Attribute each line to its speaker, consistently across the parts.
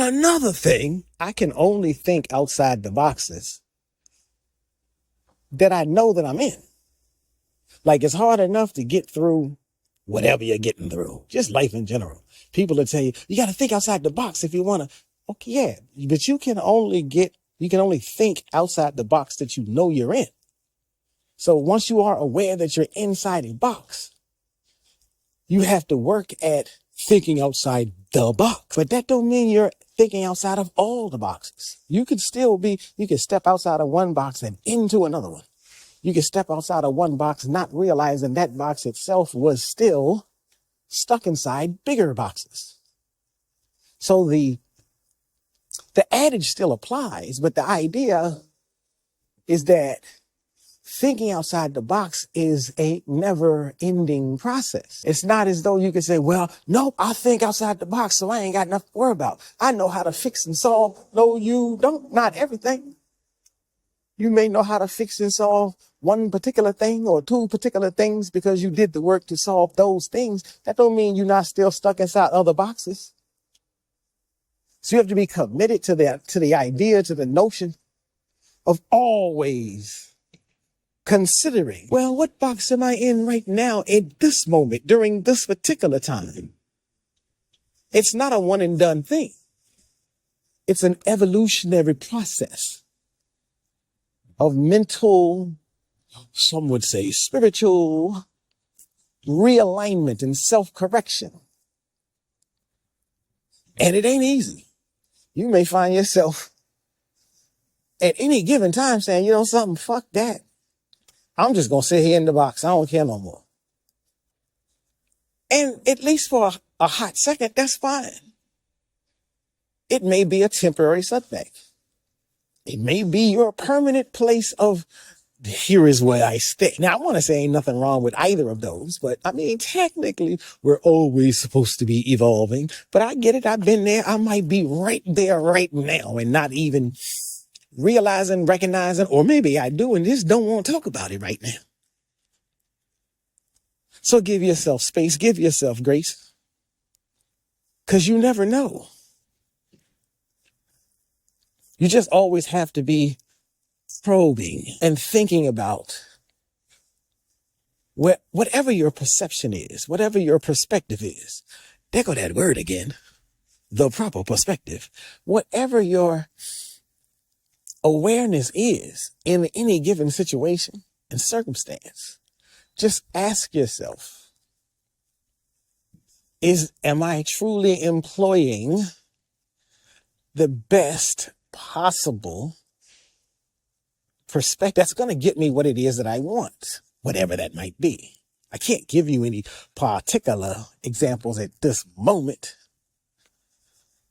Speaker 1: another thing, I can only think outside the boxes that I know that I'm in. Like, it's hard enough to get through whatever you're getting through, just life in general. People will tell you, you got to think outside the box if you want to. Okay, yeah, but you can only think outside the box that you know you're in. So once you are aware that you're inside a box, you have to work at thinking outside the box. But that don't mean you're thinking outside of all the boxes. You can step outside of one box and into another one. You can step outside of one box, not realizing that box itself was still stuck inside bigger boxes. So the adage still applies, but the idea is that thinking outside the box is a never-ending process. It's not as though you can say, well, nope, I think outside the box, so I ain't got nothing to worry about. I know how to fix and solve. No, you don't. Not everything. You may know how to fix and solve one particular thing or two particular things because you did the work to solve those things. That don't mean you're not still stuck inside other boxes. So you have to be committed to the idea, to the notion of always considering, well, what box am I in right now at this moment during this particular time? It's not a one and done thing. It's an evolutionary process of mental, some would say spiritual realignment and self-correction. And it ain't easy. You may find yourself at any given time saying, you know something, fuck that. I'm just going to sit here in the box. I don't care no more. And at least for a hot second, that's fine. It may be a temporary setback. It may be your permanent place of, here is where I stay. Now, I want to say ain't nothing wrong with either of those, but I mean, technically, we're always supposed to be evolving. But I get it. I've been there. I might be right there right now and not even realizing, recognizing, or maybe I do and just don't want to talk about it right now. So give yourself space, give yourself grace, because you never know. You just always have to be probing and thinking about whatever your perception is, whatever your perspective is. There go that word again, the proper perspective. Whatever your awareness is in any given situation and circumstance, just ask yourself, am I truly employing the best possible perspective that's going to get me what it is that I want, whatever that might be? I can't give you any particular examples at this moment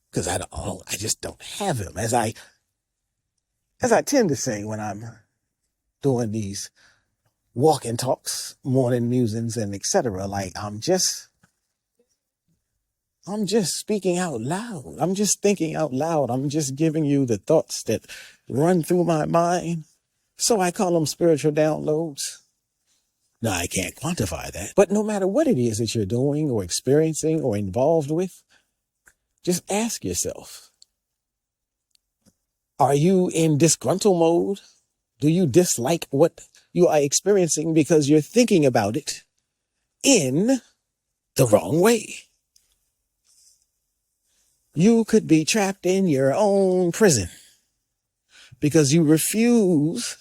Speaker 1: because I just don't have them. As I tend to say when I'm doing these walk-in talks, morning musings, and etc., like I'm just speaking out loud. I'm just thinking out loud. I'm just giving you the thoughts that run through my mind. So I call them spiritual downloads. Now, I can't quantify that. But no matter what it is that you're doing or experiencing or involved with, just ask yourself, are you in disgruntled mode? Do you dislike what you are experiencing because you're thinking about it in the wrong way? You could be trapped in your own prison because you refuse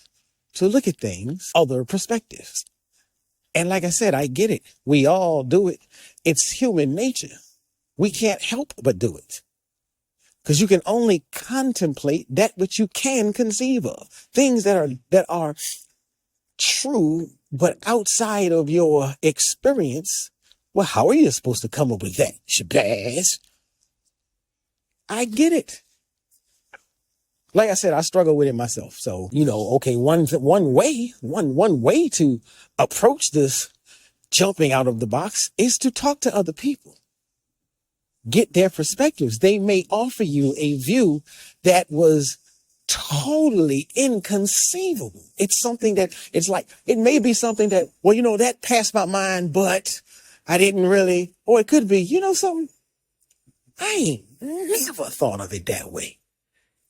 Speaker 1: to look at things, other perspectives. And like I said, I get it. We all do it. It's human nature. We can't help but do it. Because you can only contemplate that which you can conceive of. Things that are true, but outside of your experience. Well, how are you supposed to come up with that, Shabazz? I get it. Like I said, I struggle with it myself. So, okay, one way to approach this jumping out of the box is to talk to other people. Get their perspectives. They may offer you a view that was totally inconceivable. It's something that it may be something that, that passed my mind, but I didn't really, or it could be, something. I ain't never thought of it that way.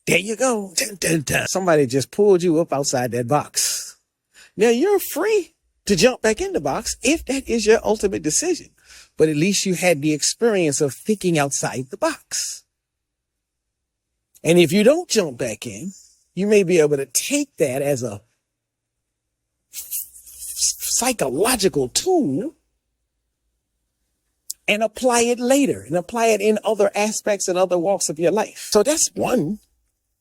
Speaker 1: There you go. Dun, dun, dun. Somebody just pulled you up outside that box. Now you're free to jump back in the box if that is your ultimate decision. But at least you had the experience of thinking outside the box. And if you don't jump back in, you may be able to take that as a psychological tool and apply it later and apply it in other aspects and other walks of your life. So that's one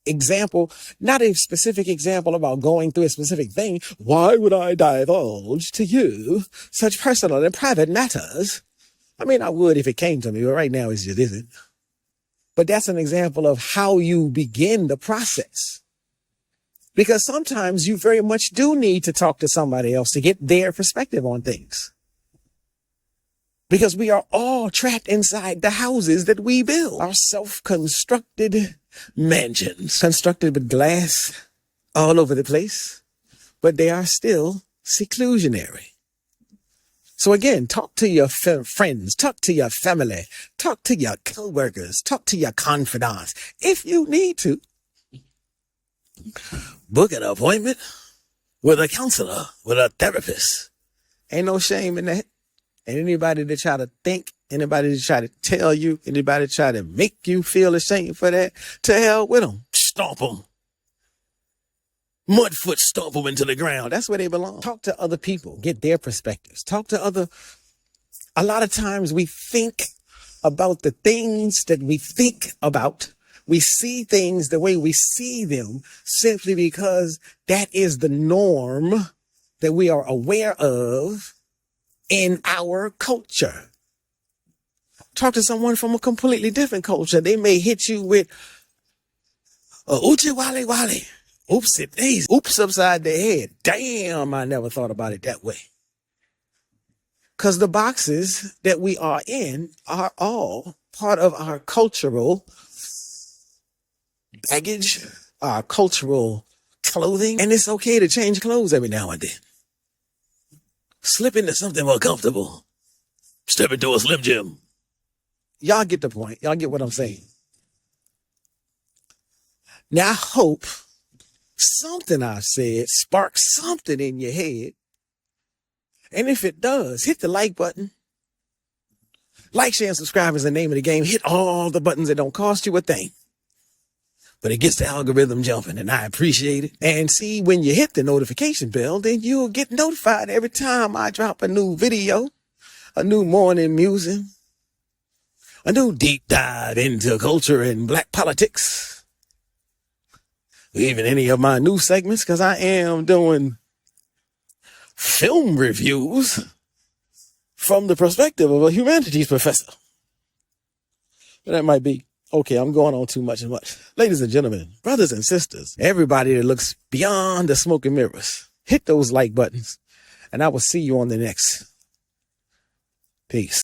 Speaker 1: example, not a specific example about going through a specific thing. Why would I divulge to you such personal and private matters? I mean, I would if it came to me, but right now it just isn't. But that's an example of how you begin the process. Because sometimes you very much do need to talk to somebody else to get their perspective on things. Because we are all trapped inside the houses that we build. Our self-constructed mansions, constructed with glass all over the place, but they are still seclusionary. So again, talk to your friends, talk to your family, talk to your coworkers, talk to your confidants. If you need to, book an appointment with a counselor, with a therapist. Ain't no shame in that. And anybody that try to think, anybody that try to tell you, anybody that try to make you feel ashamed for that, to hell with them. Stomp them. Mudfoot stomp them into the ground. That's where they belong. Talk to other people. Get their perspectives. A lot of times we think about the things that we think about. We see things the way we see them simply because that is the norm that we are aware of in our culture. Talk to someone from a completely different culture. They may hit you with oochie wally wally. Oopsie daisy. Oops upside their head. Damn, I never thought about it that way. Because the boxes that we are in are all part of our cultural baggage, our cultural clothing. And it's okay to change clothes every now and then. Slip into something more comfortable. Step into a Slim Jim. Y'all get the point. Y'all get what I'm saying. Now, I hope something I've said sparks something in your head. And if it does, hit the like button. Like, share, and subscribe is the name of the game. Hit all the buttons. It don't cost you a thing. But it gets the algorithm jumping, and I appreciate it. And see, when you hit the notification bell, then you'll get notified every time I drop a new video, a new morning musing, a new deep dive into culture and black politics, even any of my new segments, because I am doing film reviews from the perspective of a humanities professor. But that might be okay, I'm going on too much and much. Ladies and gentlemen, brothers and sisters, everybody that looks beyond the smoke and mirrors, hit those like buttons, and I will see you on the next. Peace.